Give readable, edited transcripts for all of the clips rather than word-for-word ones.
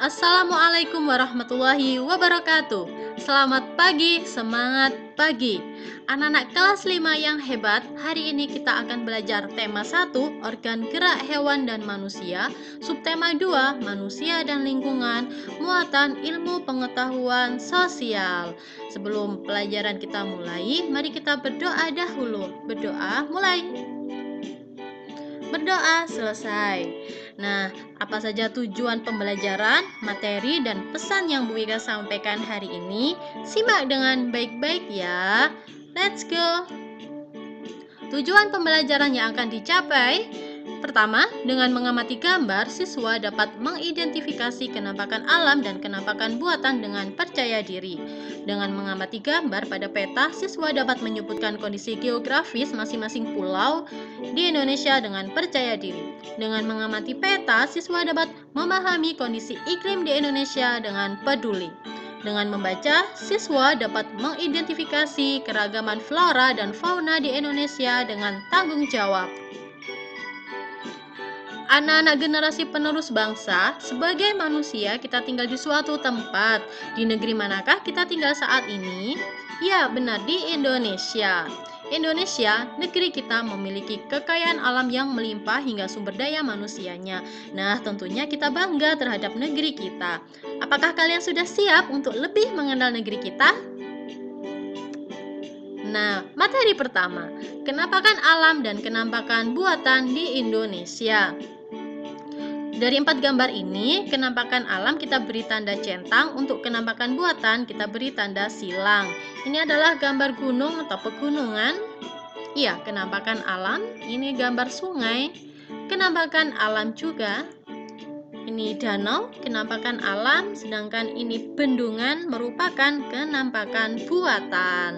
Assalamualaikum warahmatullahi wabarakatuh. Selamat pagi, semangat pagi. Anak-anak kelas 5 yang hebat, hari ini kita akan belajar tema 1, organ gerak hewan dan manusia, subtema 2, manusia dan lingkungan, muatan ilmu pengetahuan sosial. Sebelum pelajaran kita mulai, mari kita berdoa dahulu. Berdoa, mulai. Berdoa selesai. Nah, apa saja tujuan pembelajaran, materi, dan pesan yang Bu Wika sampaikan hari ini? Simak dengan baik-baik ya. Let's go. Tujuan pembelajaran yang akan dicapai: pertama, dengan mengamati gambar, siswa dapat mengidentifikasi kenampakan alam dan kenampakan buatan dengan percaya diri. Dengan mengamati gambar pada peta, siswa dapat menyebutkan kondisi geografis masing-masing pulau di Indonesia dengan percaya diri. Dengan mengamati peta, siswa dapat memahami kondisi iklim di Indonesia dengan peduli. Dengan membaca, siswa dapat mengidentifikasi keragaman flora dan fauna di Indonesia dengan tanggung jawab. Anak-anak generasi penerus bangsa, sebagai manusia kita tinggal di suatu tempat. Di negeri manakah kita tinggal saat ini? Ya, benar, di Indonesia. Indonesia, negeri kita memiliki kekayaan alam yang melimpah hingga sumber daya manusianya. Nah, tentunya kita bangga terhadap negeri kita. Apakah kalian sudah siap untuk lebih mengenal negeri kita? Nah, materi pertama, kenampakan alam dan kenampakan buatan di Indonesia. Dari 4 gambar ini, kenampakan alam kita beri tanda centang, untuk kenampakan buatan kita beri tanda silang. Ini adalah gambar gunung atau pegunungan. Iya, kenampakan alam. Ini gambar sungai. Kenampakan alam juga. Ini danau, kenampakan alam, sedangkan ini bendungan merupakan kenampakan buatan.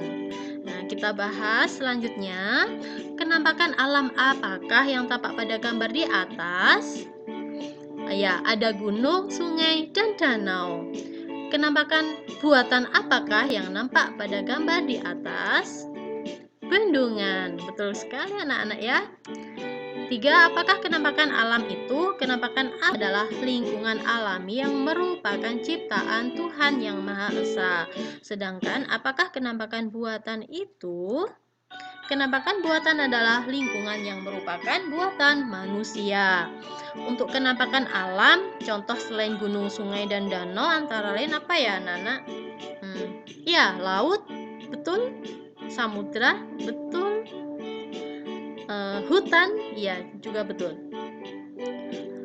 Nah, kita bahas selanjutnya. Kenampakan alam apakah yang tampak pada gambar di atas? Ya, ada gunung, sungai, dan danau. Kenampakan buatan apakah yang nampak pada gambar di atas? Bendungan. Betul sekali anak-anak ya. 3. Apakah kenampakan alam itu? Kenampakan alam adalah lingkungan alami yang merupakan ciptaan Tuhan Yang Maha Esa. Sedangkan apakah kenampakan buatan itu? Kenampakan buatan adalah lingkungan yang merupakan buatan manusia. Untuk kenampakan alam, contoh selain gunung, sungai, dan danau antara lain apa ya, Nana? Ya, laut, betul. Samudra, betul. Hutan, ya juga betul.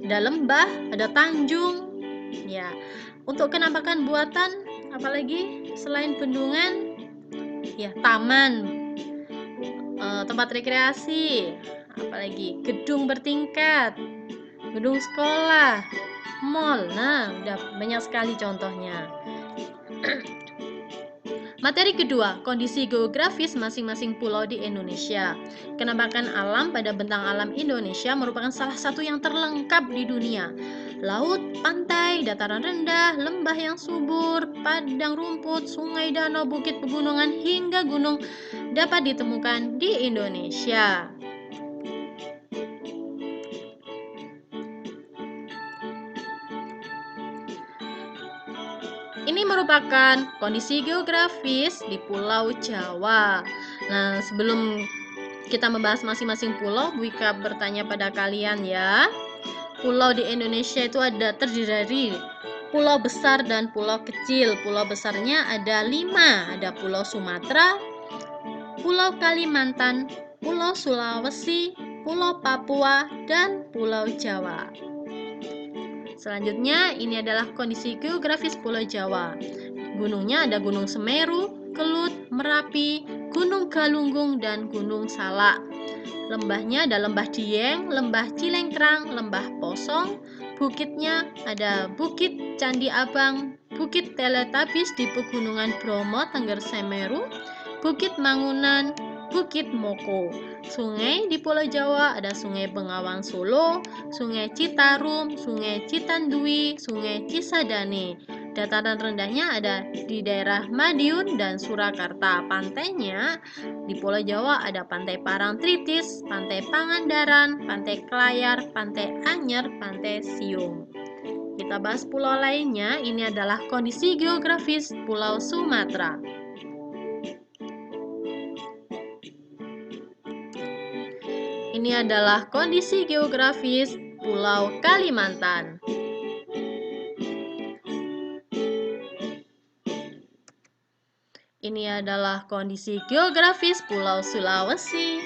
Ada lembah, ada tanjung. Ya, untuk kenampakan buatan, apalagi selain bendungan? Ya, taman, tempat rekreasi, apalagi gedung bertingkat, gedung sekolah, mall. Nah, udah banyak sekali contohnya. Materi kedua, kondisi geografis masing-masing pulau di Indonesia. Kenampakan alam pada bentang alam Indonesia merupakan salah satu yang terlengkap di dunia. Laut, pantai, dataran rendah, lembah yang subur, padang rumput, sungai, danau, bukit, pegunungan, hingga gunung dapat ditemukan di Indonesia. Ini merupakan kondisi geografis di Pulau Jawa. Nah, sebelum kita membahas masing-masing pulau, Bu Ika bertanya pada kalian ya. Pulau di Indonesia itu terdiri dari pulau besar dan pulau kecil. Pulau besarnya ada 5, ada Pulau Sumatera, Pulau Kalimantan, Pulau Sulawesi, Pulau Papua, dan Pulau Jawa. Selanjutnya, ini adalah kondisi geografis Pulau Jawa. Gunungnya ada Gunung Semeru, Kelut, Merapi, Gunung Galunggung, dan Gunung Salak. Lembahnya ada Lembah Dieng, Lembah Cilengkrang, Lembah Posong. Bukitnya ada Bukit Candi Abang, Bukit Teletabis di Pegunungan Bromo, Tengger Semeru, Bukit Mangunan, Bukit Moko. Sungai di Pulau Jawa ada Sungai Bengawan Solo, Sungai Citarum, Sungai Citandui, Sungai Cisadane. Dataran rendahnya ada di daerah Madiun dan Surakarta. Pantainya di Pulau Jawa ada Pantai Parangtritis, Pantai Pangandaran, Pantai Klayar, Pantai Anyer, Pantai Siung. Kita bahas pulau lainnya. Ini adalah kondisi geografis Pulau Sumatera. Ini adalah kondisi geografis Pulau Kalimantan. Ini adalah kondisi geografis Pulau Sulawesi.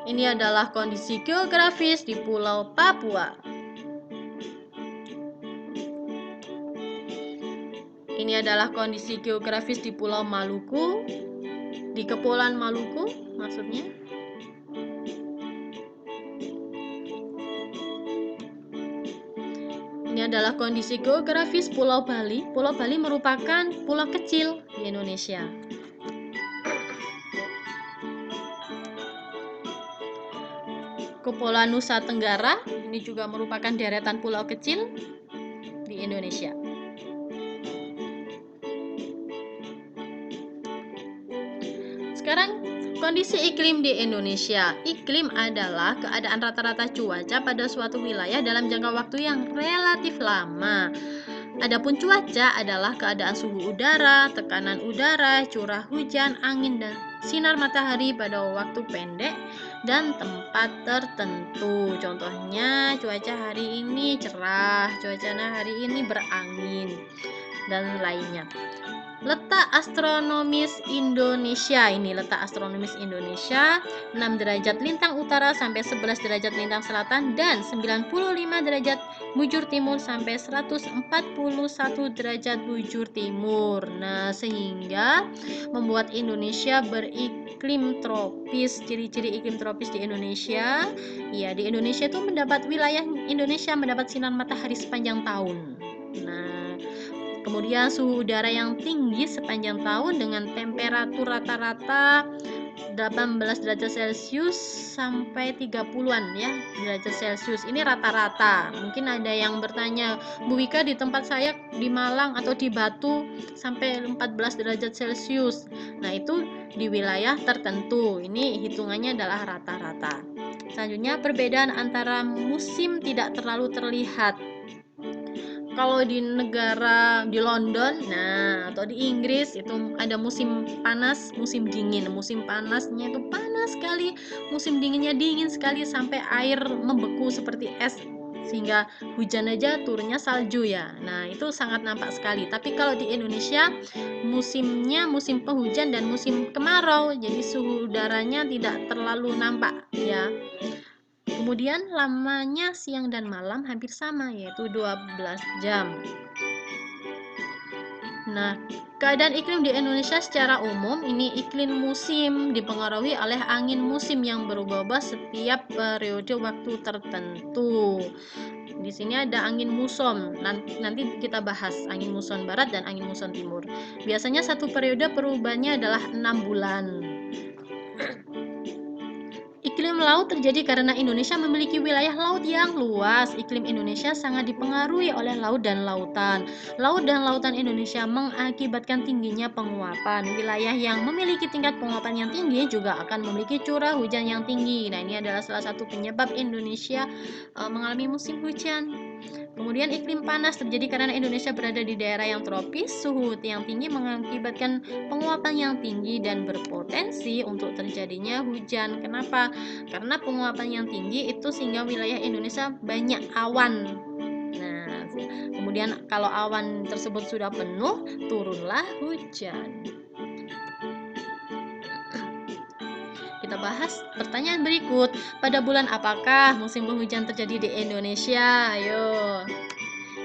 Ini adalah kondisi geografis di Pulau Papua. Ini adalah kondisi geografis di Pulau Maluku, di Kepulauan Maluku maksudnya. Ini adalah kondisi geografis Pulau Bali. Pulau Bali merupakan pulau kecil di Indonesia. Kepulauan Nusa Tenggara, ini juga merupakan deretan pulau kecil di Indonesia. Sekarang kondisi iklim di Indonesia. Iklim adalah keadaan rata-rata cuaca pada suatu wilayah dalam jangka waktu yang relatif lama. Adapun cuaca adalah keadaan suhu udara, tekanan udara, curah hujan, angin, dan sinar matahari pada waktu pendek dan tempat tertentu. Contohnya cuaca hari ini cerah, cuaca hari ini berangin, dan lainnya. Letak astronomis Indonesia. Ini letak astronomis Indonesia 6 derajat lintang utara sampai 11 derajat lintang selatan dan 95 derajat bujur timur sampai 141 derajat bujur timur. Nah, sehingga membuat Indonesia beriklim tropis. Ciri-ciri iklim tropis di Indonesia, ya, di Indonesia itu wilayah Indonesia mendapat sinar matahari sepanjang tahun. Nah, kemudian suhu udara yang tinggi sepanjang tahun dengan temperatur rata-rata 18 derajat Celcius sampai 30-an ya derajat Celcius. Ini rata-rata. Mungkin ada yang bertanya, Bu Wika, di tempat saya di Malang atau di Batu sampai 14 derajat Celcius. Nah, itu di wilayah tertentu. Ini hitungannya adalah rata-rata. Selanjutnya, perbedaan antara musim tidak terlalu terlihat. Kalau di negara di London, nah, atau di Inggris itu ada musim panas, musim dingin. Musim panasnya itu panas sekali, musim dinginnya dingin sekali sampai air membeku seperti es sehingga hujan aja turunnya salju ya. Nah, itu sangat nampak sekali. Tapi kalau di Indonesia musimnya musim penghujan dan musim kemarau, jadi suhu udaranya tidak terlalu nampak ya. Kemudian lamanya siang dan malam hampir sama, yaitu 12 jam. Nah, keadaan iklim di Indonesia secara umum, ini iklim musim dipengaruhi oleh angin musim yang berubah-ubah setiap periode waktu tertentu. Di sini ada angin muson. Nanti kita bahas angin muson barat dan angin muson timur. Biasanya satu periode perubahannya adalah 6 bulan. Iklim laut terjadi karena Indonesia memiliki wilayah laut yang luas. Iklim Indonesia sangat dipengaruhi oleh laut dan lautan. Laut dan lautan Indonesia mengakibatkan tingginya penguapan. Wilayah yang memiliki tingkat penguapan yang tinggi juga akan memiliki curah hujan yang tinggi. Nah, ini adalah salah satu penyebab Indonesia mengalami musim hujan. Kemudian iklim panas terjadi karena Indonesia berada di daerah yang tropis. Suhu yang tinggi mengakibatkan penguapan yang tinggi dan berpotensi untuk terjadinya hujan. Kenapa? Karena penguapan yang tinggi itu sehingga wilayah Indonesia banyak awan. Nah, kemudian kalau awan tersebut sudah penuh, turunlah hujan. Kita bahas pertanyaan berikut. Pada bulan apakah musim penghujan terjadi di Indonesia? Ayo.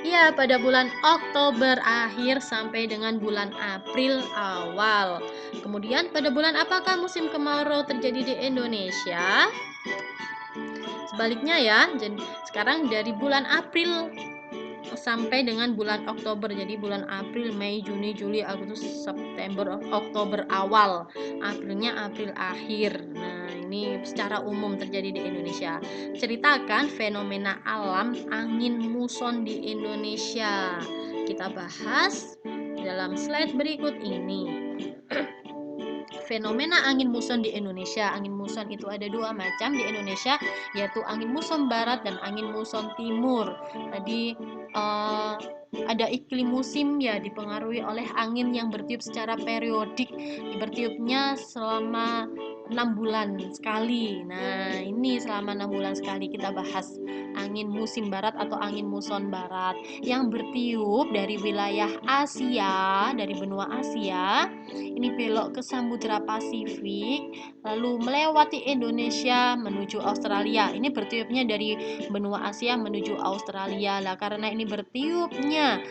Ya, pada bulan Oktober akhir sampai dengan bulan April awal. Kemudian pada bulan apakah musim kemarau terjadi di Indonesia? Sebaliknya ya. Jadi sekarang dari bulan April sampai dengan bulan Oktober. Jadi bulan April, Mei, Juni, Juli, Agustus, September, Oktober awal. Aprilnya April akhir. Nah, ini secara umum terjadi di Indonesia. Ceritakan fenomena alam angin muson di Indonesia. Kita bahas dalam slide berikut ini. fenomena angin muson di Indonesia. Angin muson itu ada dua macam di Indonesia, yaitu angin muson barat dan angin muson timur. Tadi ada iklim musim ya, dipengaruhi oleh angin yang bertiup secara periodik, bertiupnya selama 6 bulan sekali. Nah, ini selama 6 bulan sekali kita bahas angin musim barat atau angin muson barat yang bertiup dari wilayah Asia, dari benua Asia. Ini belok ke Samudra Pasifik, lalu melewati Indonesia menuju Australia. Ini bertiupnya dari benua Asia menuju Australia. Lah, karena ini bertiupnya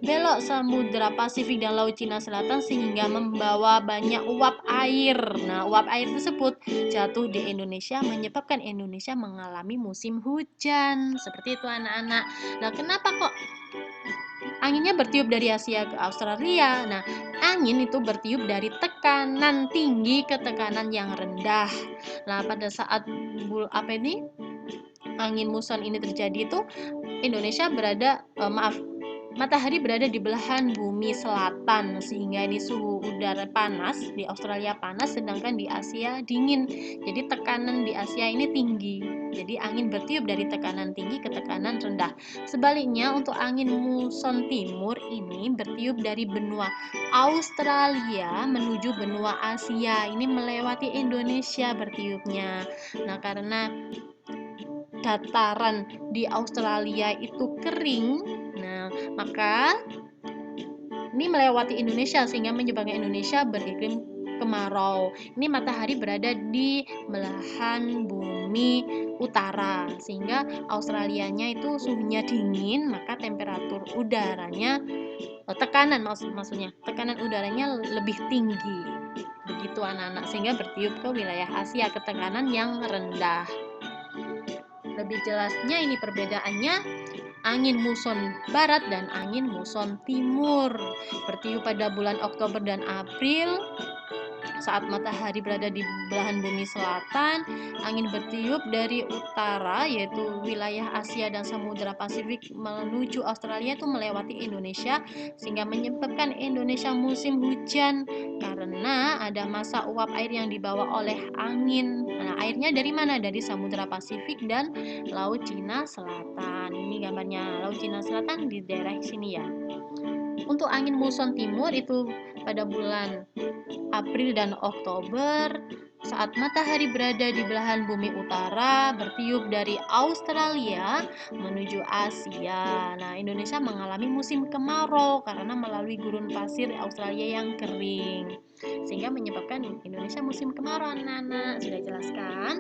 belok Samudra Pasifik dan Laut Cina Selatan sehingga membawa banyak uap air. Nah, uap air tersebut jatuh di Indonesia menyebabkan Indonesia mengalami musim hujan. Seperti itu anak-anak. Nah, kenapa kok anginnya bertiup dari Asia ke Australia? Nah, angin itu bertiup dari tekanan tinggi ke tekanan yang rendah. Nah, pada saat angin muson ini terjadi itu Indonesia matahari berada di belahan bumi selatan, sehingga ini suhu udara panas, di Australia panas sedangkan di Asia dingin. Jadi tekanan di Asia ini tinggi. Jadi angin bertiup dari tekanan tinggi ke tekanan rendah. Sebaliknya untuk angin muson timur ini bertiup dari benua Australia menuju benua Asia. Ini melewati Indonesia bertiupnya. Nah, karena dataran di Australia itu kering, nah maka ini melewati Indonesia sehingga menyebabkan Indonesia beriklim kemarau. Ini matahari berada di belahan bumi utara sehingga Australianya itu suhunya dingin, maka temperatur udaranya maksudnya tekanan udaranya lebih tinggi. Begitu anak-anak, sehingga bertiup ke wilayah Asia ke tekanan yang rendah. Lebih jelasnya ini perbedaannya angin muson barat dan angin muson timur. Bertiup pada bulan Oktober dan April saat matahari berada di belahan bumi selatan. Angin bertiup dari utara yaitu wilayah Asia dan Samudra Pasifik menuju Australia itu melewati Indonesia sehingga menyebabkan Indonesia musim hujan karena ada massa uap air yang dibawa oleh angin. Nah, airnya dari mana? Dari Samudra Pasifik dan Laut Cina Selatan. Ini gambarnya Laut Cina Selatan di daerah sini ya. Untuk angin muson timur itu pada bulan April dan Oktober saat matahari berada di belahan bumi utara bertiup dari Australia menuju Asia. Nah, Indonesia mengalami musim kemarau karena melalui gurun pasir Australia yang kering sehingga menyebabkan Indonesia musim kemarau. Anak-anak sudah jelaskan.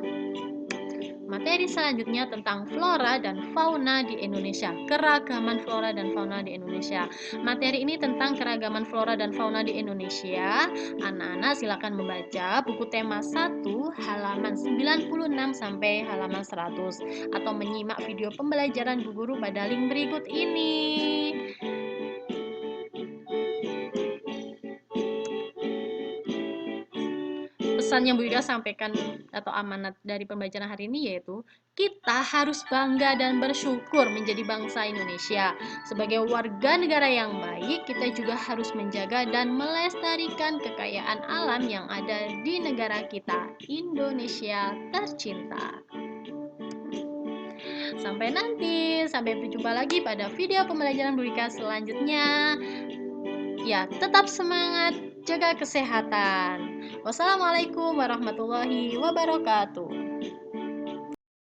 Materi selanjutnya tentang flora dan fauna di Indonesia. Keragaman flora dan fauna di Indonesia. Materi ini tentang keragaman flora dan fauna di Indonesia. Anak-anak silakan membaca buku tema 1 halaman 96 sampai halaman 100 atau menyimak video pembelajaran Bu Guru pada link berikut ini. Pesan yang Bu Ika sampaikan atau amanat dari pembelajaran hari ini yaitu kita harus bangga dan bersyukur menjadi bangsa Indonesia. Sebagai warga negara yang baik, kita juga harus menjaga dan melestarikan kekayaan alam yang ada di negara kita, Indonesia tercinta. Sampai nanti, sampai berjumpa lagi pada video pembelajaran Bu Ika selanjutnya. Ya, tetap semangat, jaga kesehatan. Wassalamualaikum warahmatullahi wabarakatuh.